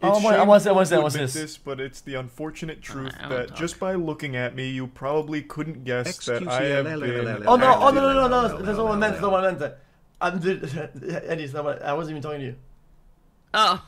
I want to say, admit this, but it's the unfortunate truth that just by looking at me, you probably couldn't guess that I have been. Oh no! That's not what I meant. That's not what I meant. Eddie, I wasn't even talking to you. Oh.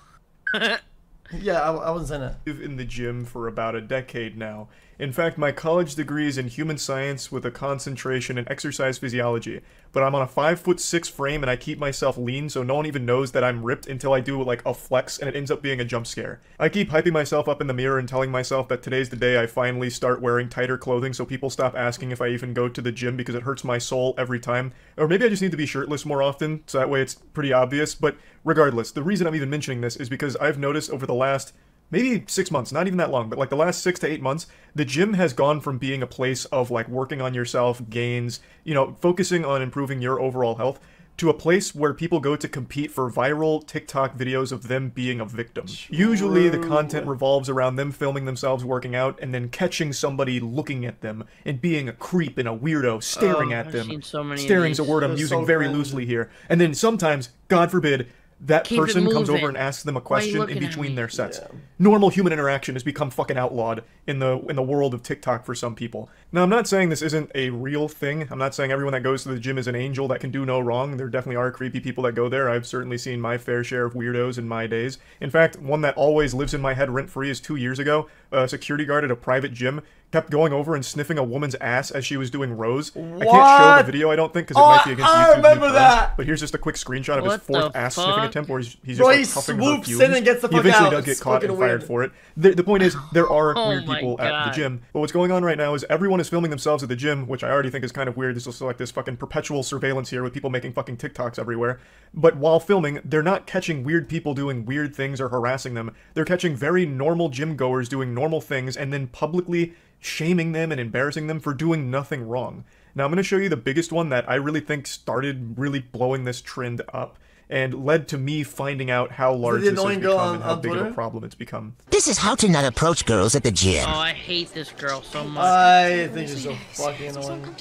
Yeah, I wasn't saying that. In the gym for about a decade now. In fact, my college degree is in human science with a concentration in exercise physiology. But I'm on a 5'6" frame and I keep myself lean so no one even knows that I'm ripped until I do like a flex and it ends up being a jump scare. I keep hyping myself up in the mirror and telling myself that today's the day I finally start wearing tighter clothing so people stop asking if I even go to the gym because it hurts my soul every time. Or maybe I just need to be shirtless more often so that way it's pretty obvious. But regardless, the reason I'm even mentioning this is because I've noticed over the last maybe 6 months, not even that long, but like the last 6 to 8 months, the gym has gone from being a place of like working on yourself, gains, you know, focusing on improving your overall health, to a place where people go to compete for viral TikTok videos of them being a victim. Usually the content revolves around them filming themselves working out and then catching somebody looking at them and being a creep and a weirdo staring at them. Staring's a word I'm using very loosely here. And then sometimes, God forbid, that person comes over and asks them a question in between their sets. Yeah. Normal human interaction has become fucking outlawed in the world of TikTok for some people. Now, I'm not saying this isn't a real thing. I'm not saying everyone that goes to the gym is an angel that can do no wrong. There definitely are creepy people that go there. I've certainly seen my fair share of weirdos in my days. In fact, one that always lives in my head rent-free is 2 years ago. A security guard at a private gym kept going over and sniffing a woman's ass as she was doing rows. What? I can't show the video, I don't think, because it might be against YouTube. I remember that! But here's just a quick screenshot of his 4th ass sniffing attempt where he's just Bro, like he puffing her fumes. in and gets the fuck he eventually out. does get caught and fired for it. The point is, there are weird people at the gym. But what's going on right now is everyone is filming themselves at the gym, which I already think is kind of weird. There's also like this fucking perpetual surveillance here with people making fucking TikToks everywhere. But while filming, they're not catching weird people doing weird things or harassing them. They're catching very normal gym goers doing normal things and then publicly shaming them and embarrassing them for doing nothing wrong. Now I'm going to show you the biggest one that I really think started really blowing this trend up and led to me finding out how large this has become and how big of a problem it's become. This is how to not approach girls at the gym. Oh, I hate this girl so much. I think she's so fucking annoying.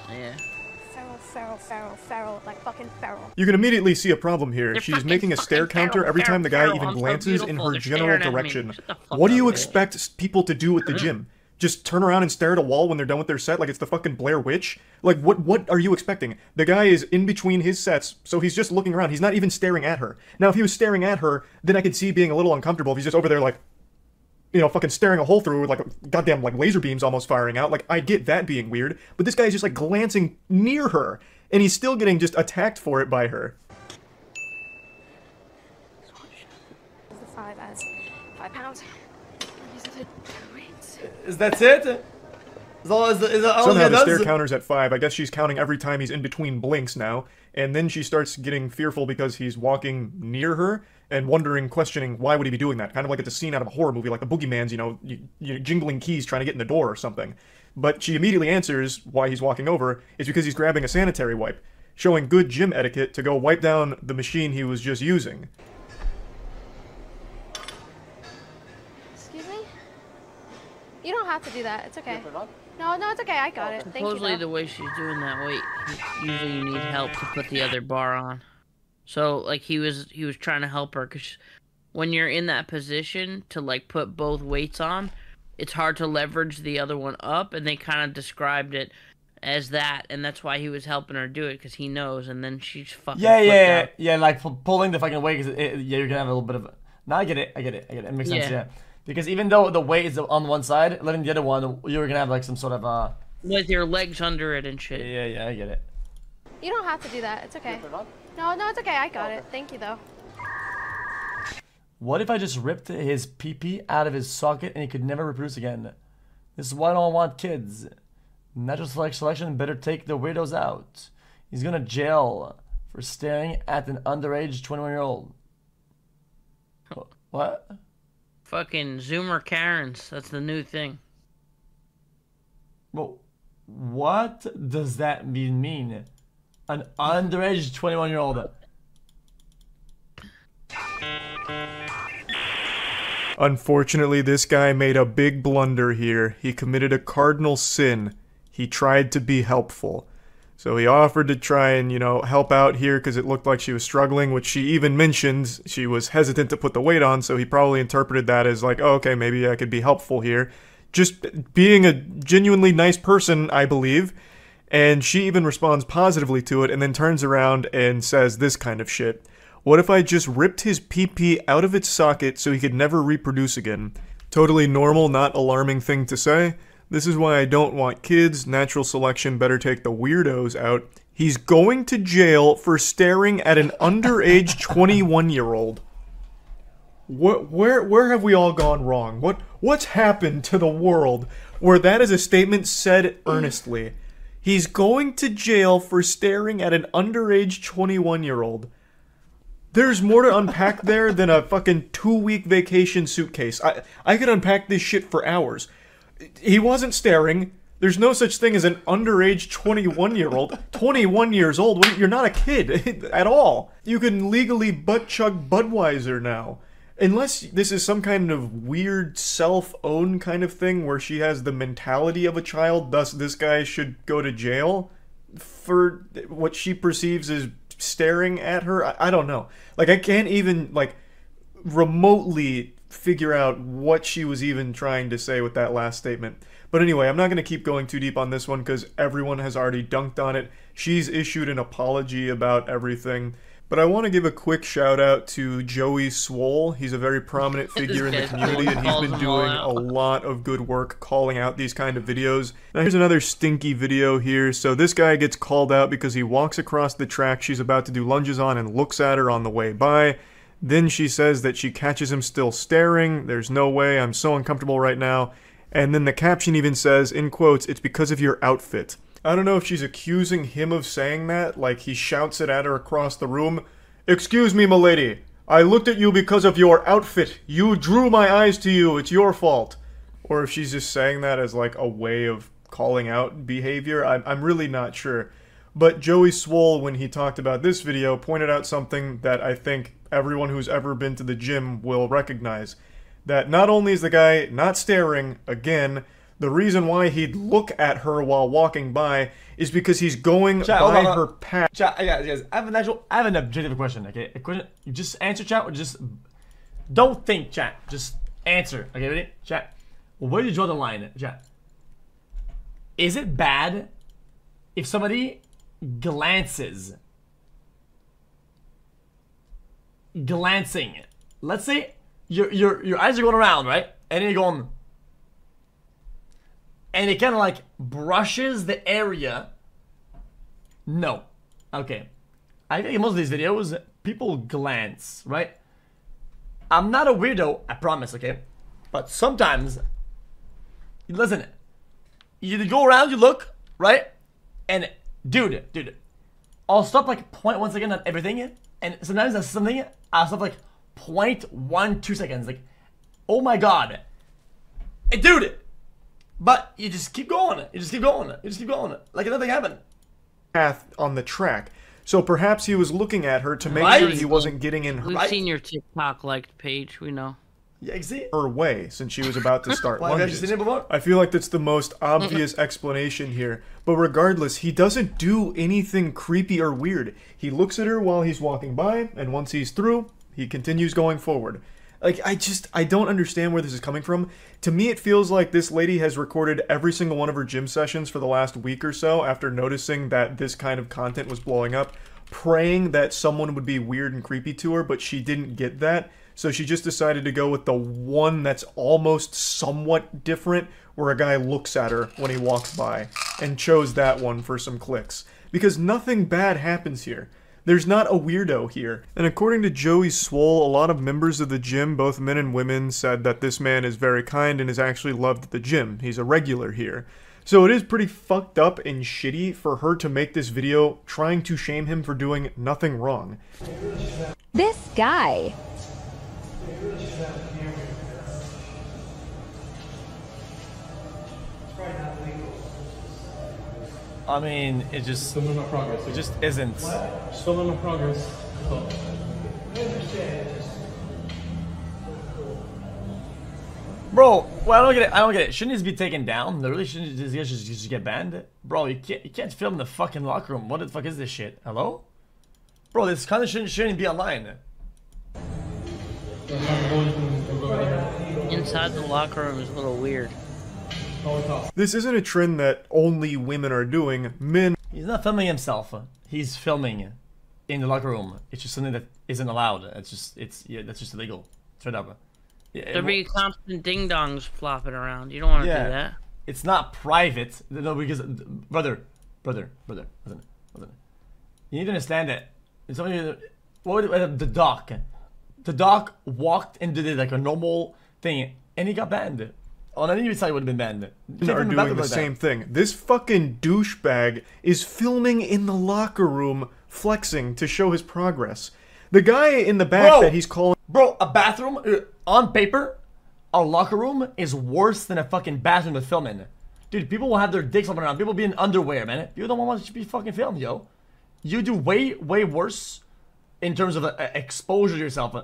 Yeah. Feral, like fucking feral. You can immediately see a problem here. She's making a stare counter every time the guy even glances in her general direction. What do you expect people to do at the gym? Just turn around and stare at a wall when they're done with their set like it's the fucking Blair Witch? Like, what are you expecting? The guy is in between his sets, so he's just looking around. He's not even staring at her. Now, if he was staring at her, then I could see being a little uncomfortable if he's just over there like, you know, fucking staring a hole through with like goddamn like laser beams almost firing out. Like, I get that being weird, but this guy's just like glancing near her, and he's still getting just attacked for it by her. £5 pounds. Is that it? Somehow the stare counter's at 5. I guess she's counting every time he's in between blinks now. And then she starts getting fearful because he's walking near her and wondering, questioning, why would he be doing that? Kind of like it's a scene out of a horror movie, like the boogeyman's, you know, jingling keys trying to get in the door or something. But she immediately answers why he's walking over is because he's grabbing a sanitary wipe, showing good gym etiquette to go wipe down the machine he was just using. You don't have to do that. It's okay. No, it's okay. I got it. Thank you. Supposedly the way she's doing that, usually you need help to put the other bar on. So like he was trying to help her because when you're in that position to like put both weights on, it's hard to leverage the other one up, and they kind of described it as that, and that's why he was helping her do it because he knows. And then she's fucking yeah, like pulling the fucking weight. Yeah, you're gonna have a little bit of. No, I get it. It makes sense. Yeah. Because even though the weight is on one side, letting the other one, you're gonna have like some sort of with your legs under it and shit. Yeah, I get it. You don't have to do that. It's okay. No, it's okay. I got it. Thank you though. What if I just ripped his pee-pee out of his socket and he could never reproduce again? This is why I don't want kids. Natural selection better take the weirdos out. He's gonna jail for staring at an underage 21-year-old. What? Fucking Zoomer Karens. That's the new thing. Well, what does that mean? An underage 21-year-old. Unfortunately, this guy made a big blunder here. He committed a cardinal sin. He tried to be helpful. So he offered to try and, you know, help out here because it looked like she was struggling, which she even mentioned she was hesitant to put the weight on, so he probably interpreted that as like, oh, okay, maybe I could be helpful here. Just being a genuinely nice person, I believe. And she even responds positively to it and then turns around and says this kind of shit. What if I just ripped his pee-pee out of its socket so he could never reproduce again? Totally normal, not alarming thing to say. This is why I don't want kids. Natural selection better take the weirdos out. He's going to jail for staring at an underage 21-year-old. Where have we all gone wrong? What's happened to the world where that is a statement said earnestly? He's going to jail for staring at an underage 21-year-old. There's more to unpack there than a fucking 2-week vacation suitcase. I could unpack this shit for hours. He wasn't staring. There's no such thing as an underage 21-year-old. 21 years old? You're not a kid at all. You can legally butt-chug Budweiser now. Unless this is some kind of weird self-owned kind of thing where she has the mentality of a child, thus this guy should go to jail for what she perceives as staring at her. I don't know. Like, I can't even, like, remotely figure out what she was even trying to say with that last statement. But anyway, I'm not going to keep going too deep on this one because everyone has already dunked on it. She's issued an apology about everything. But I want to give a quick shout out to Joey Swole. He's a very prominent figure in the community and he's been doing a lot of good work calling out these kind of videos. Now here's another stinky video here. So this guy gets called out because he walks across the track she's about to do lunges on and looks at her on the way by. Then she says that she catches him still staring. There's no way, I'm so uncomfortable right now. And then the caption even says, in quotes, it's because of your outfit. I don't know if she's accusing him of saying that, like he shouts it at her across the room. Excuse me, m'lady. I looked at you because of your outfit. You drew my eyes to you. It's your fault. Or if she's just saying that as like a way of calling out behavior. I'm really not sure. But Joey Swole, when he talked about this video, pointed out something that I think everyone who's ever been to the gym will recognize. That not only is the guy not staring, again, the reason why he'd look at her while walking by is because he's going by her path. Chat, yes, I have an objective question, okay? A question, you just answer, chat, or just don't think, chat. Just answer, okay? Ready? Chat. Where do you draw the line, chat? Is it bad if somebody glances? Glancing. Let's say your eyes are going around, right? And then you're going, and it kind of like brushes the area. No. Okay. I think in most of these videos, people glance, right? I'm not a weirdo, I promise, okay? But sometimes, listen, you go around, you look, right? And dude, I'll stop like 0.1 second on everything, and sometimes that's something, I'll stop like 0.12 seconds, like, oh my god. Hey, dude! But you just keep going, you just keep going, like nothing happened. Path on the track. So perhaps he was looking at her to make sure he wasn't getting in her We've seen your TikTok liked page, we know. Yeah, exactly. her way since she was about to start lunges. Seen it before? I feel like that's the most obvious explanation here. But regardless, he doesn't do anything creepy or weird. He looks at her while he's walking by, and once he's through, he continues going forward. Like, I don't understand where this is coming from. To me, it feels like this lady has recorded every single one of her gym sessions for the last week or so after noticing that this kind of content was blowing up, praying that someone would be weird and creepy to her, but she didn't get that. So she just decided to go with the one that's almost somewhat different, where a guy looks at her when he walks by, and chose that one for some clicks. Because nothing bad happens here. There's not a weirdo here. And according to Joey Swole, a lot of members of the gym, both men and women, said that this man is very kind and is actually loved at the gym. He's a regular here. So it is pretty fucked up and shitty for her to make this video trying to shame him for doing nothing wrong. This guy. I mean, it just isn't. Still in progress. Bro, well, I don't get it. I don't get it. Shouldn't this be taken down? Really, shouldn't these guys just get banned? Bro, you can't film in the fucking locker room. What the fuck is this shit? Hello? Bro, this kind of shouldn't be online. Inside the locker room is a little weird. This isn't a trend that only women are doing. Men. He's not filming himself. He's filming in the locker room. It's just something that isn't allowed. Yeah, that's just illegal. Straight up. Yeah, There'd be constant ding dongs flopping around. You don't want to do that. It's not private. No, because brother, listen. You need to understand that. It's only the doc. The doc walked and did like a normal thing, and he got banned. On any side, would have been banned. Are doing the same thing. This fucking douchebag is filming in the locker room, flexing to show his progress. The guy in the back that he's calling. Bro, a bathroom on paper, a locker room is worse than a fucking bathroom to film in. Dude, people will have their dicks up around. People be in underwear, man. People don't want to be fucking filmed, yo. You do way worse in terms of exposure to yourself,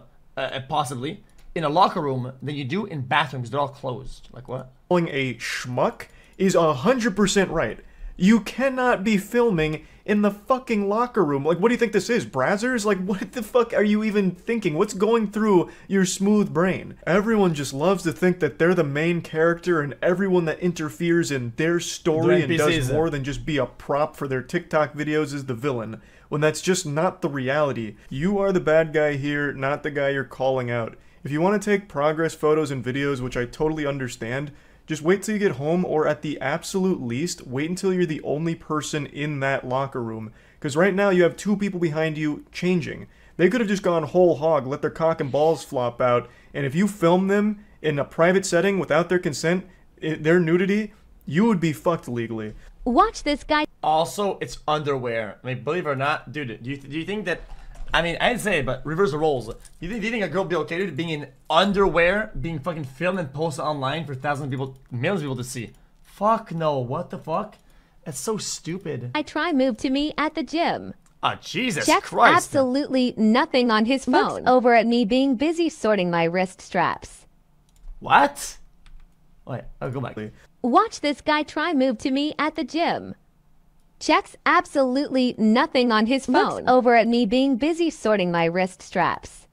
possibly, in a locker room than you do in bathrooms. They're all closed. Like what? Calling a schmuck is 100% right. You cannot be filming in the fucking locker room. Like, what do you think this is? Brazzers? Like, what the fuck are you even thinking? What's going through your smooth brain? Everyone just loves to think that they're the main character and everyone that interferes in their story and does more than just be a prop for their TikTok videos is the villain, when that's just not the reality. You are the bad guy here, not the guy you're calling out. If you want to take progress photos and videos, which I totally understand, just wait till you get home, or at the absolute least, wait until you're the only person in that locker room. Because right now you have two people behind you changing. They could have just gone whole hog, let their cock and balls flop out, and if you film them in a private setting without their consent, their nudity, you would be fucked legally. Watch this guy. Also, it's underwear. I mean, believe it or not, dude, do you think that... I mean, I'd say it, but reverse the roles. Do you think a girl would be okay with being in underwear, being fucking filmed and posted online for thousands of people, millions of people to see? Fuck no. What the fuck? That's so stupid. I try move to me at the gym. Oh, Jesus Checks Christ. Absolutely nothing on his phone. Looks over at me being busy sorting my wrist straps. What? Wait, I'll go back. Watch this guy try move to me at the gym. Checks absolutely nothing on his phone. Over at me being busy sorting my wrist straps.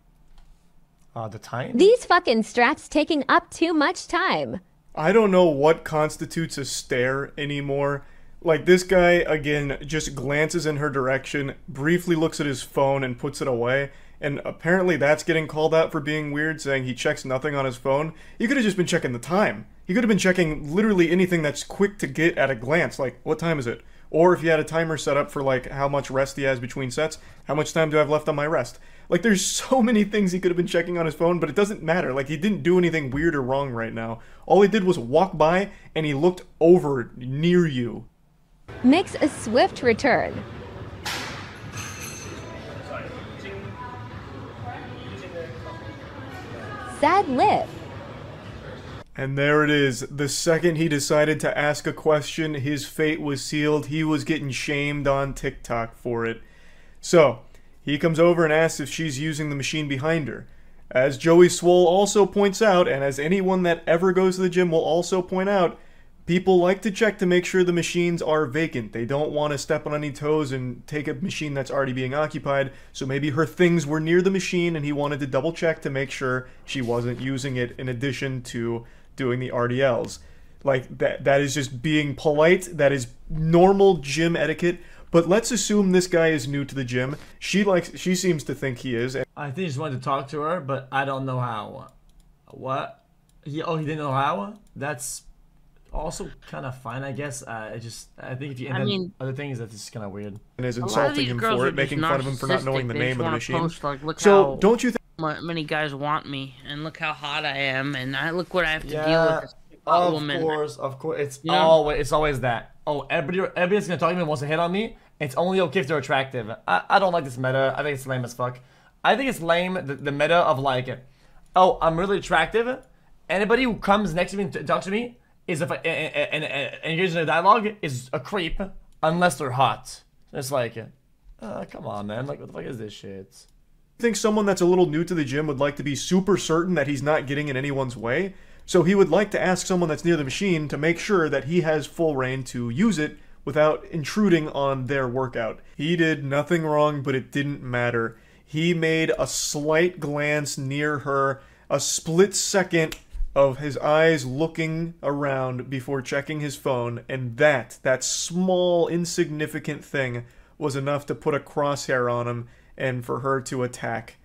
The time? These fucking straps taking up too much time. I don't know what constitutes a stare anymore. Like, this guy, again, just glances in her direction, briefly looks at his phone and puts it away, and apparently that's getting called out for being weird, saying he checks nothing on his phone. He could have just been checking the time. He could have been checking literally anything that's quick to get at a glance, like, what time is it? Or if you had a timer set up for, like, how much rest he has between sets, how much time do I have left on my rest? Like, there's so many things he could have been checking on his phone, but it doesn't matter. Like, he didn't do anything weird or wrong right now. All he did was walk by, and he looked over near you. Makes a swift return. Sad lip. And there it is. The second he decided to ask a question, his fate was sealed. He was getting shamed on TikTok for it. So, he comes over and asks if she's using the machine behind her. As Joey Swole also points out, and as anyone that ever goes to the gym will also point out, people like to check to make sure the machines are vacant. They don't want to step on any toes and take a machine that's already being occupied, so maybe her things were near the machine and he wanted to double check to make sure she wasn't using it in addition to doing the RDLs. Like, that is just being polite. That is normal gym etiquette. But let's assume this guy is new to the gym. She seems to think he is. I think he just wanted to talk to her, but I don't know how. What? He didn't know how? That's also kind of fine, I guess. I think if you end other things, that's just kind of weird. And is insulting him for it, making fun of him for not knowing the name of the machine. Post, like, look so, don't you think many guys want me, and look how hot I am, and look what I have to deal with. Of course, it's always that. Oh, everybody's gonna talk to me and wants to hit on me. It's only okay if they're attractive. I don't like this meta. I think it's lame as fuck. I think it's lame the meta of like, oh, I'm really attractive. Anybody who comes next to me and talks to me is and engages in a dialogue is a creep unless they're hot. It's like, come on, man. Like, what the fuck is this shit? I think someone that's a little new to the gym would like to be super certain that he's not getting in anyone's way. So he would like to ask someone that's near the machine to make sure that he has full reign to use it without intruding on their workout. He did nothing wrong, but it didn't matter. He made a slight glance near her, a split second of his eyes looking around before checking his phone, and that small, insignificant thing was enough to put a crosshair on him and for her to attack.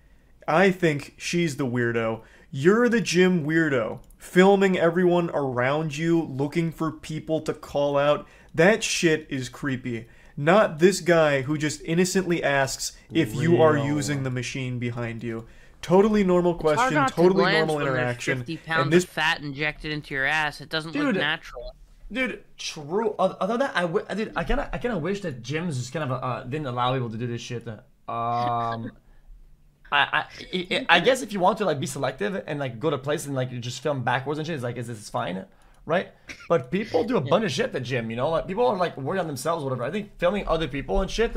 I think she's the weirdo. You're the gym weirdo, filming everyone around you, looking for people to call out. That shit is creepy. Not this guy who just innocently asks if you are using the machine behind you. Totally normal question, totally normal interaction. 50 pounds of fat injected into your ass. It doesn't look natural. Dude, true. Other than that, I kind of wish that gyms just kind of didn't allow people to do this shit. I guess if you want to like be selective and like go to places and like you just film backwards and shit, it's like is this fine, right? But people do a bunch of shit at the gym, you know. Like people are like working on themselves, whatever. I think filming other people and shit,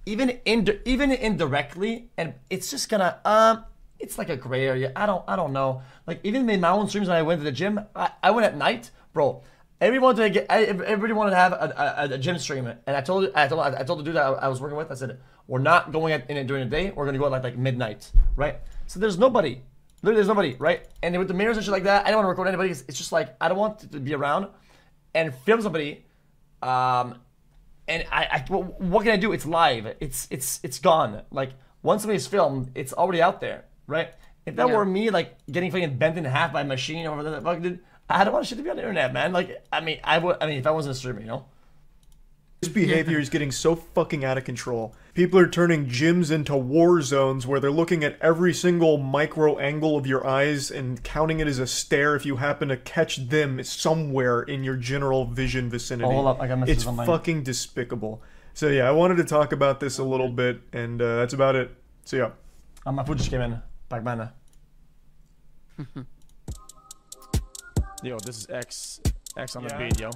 even indirectly, and it's just gonna it's like a gray area. I don't know. Like even in my own streams when I went to the gym, I went at night, bro. Everybody wanted to have a gym stream, and I told the dude that I was working with, I said, we're not going in it during the day. We're gonna go at like midnight, right? So there's nobody, literally there's nobody, right? And with the mirrors and shit like that, I don't want to record anybody. It's just like I don't want to be around and film somebody. And what can I do? It's live. It's gone. Like once somebody's filmed, it's already out there, right? If that were me, like getting fucking bent in half by a machine or whatever the fuck, dude. I don't want shit to be on the internet, man. Like, I mean, if I wasn't a streamer, you know? This behavior is getting so fucking out of control. People are turning gyms into war zones where they're looking at every single micro angle of your eyes and counting it as a stare if you happen to catch them somewhere in your general vision vicinity. Oh, hold up, I got messages on mine. It's fucking despicable. So yeah, I wanted to talk about this a little bit, and that's about it. So yeah. My food just came in. Back man. Yo, this is X on the beat, yo.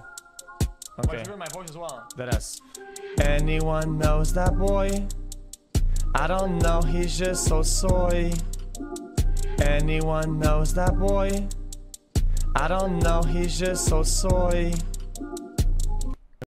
Okay. My voice as well. That S. Anyone knows that boy? I don't know, he's just so soy. Anyone knows that boy? I don't know, he's just so soy.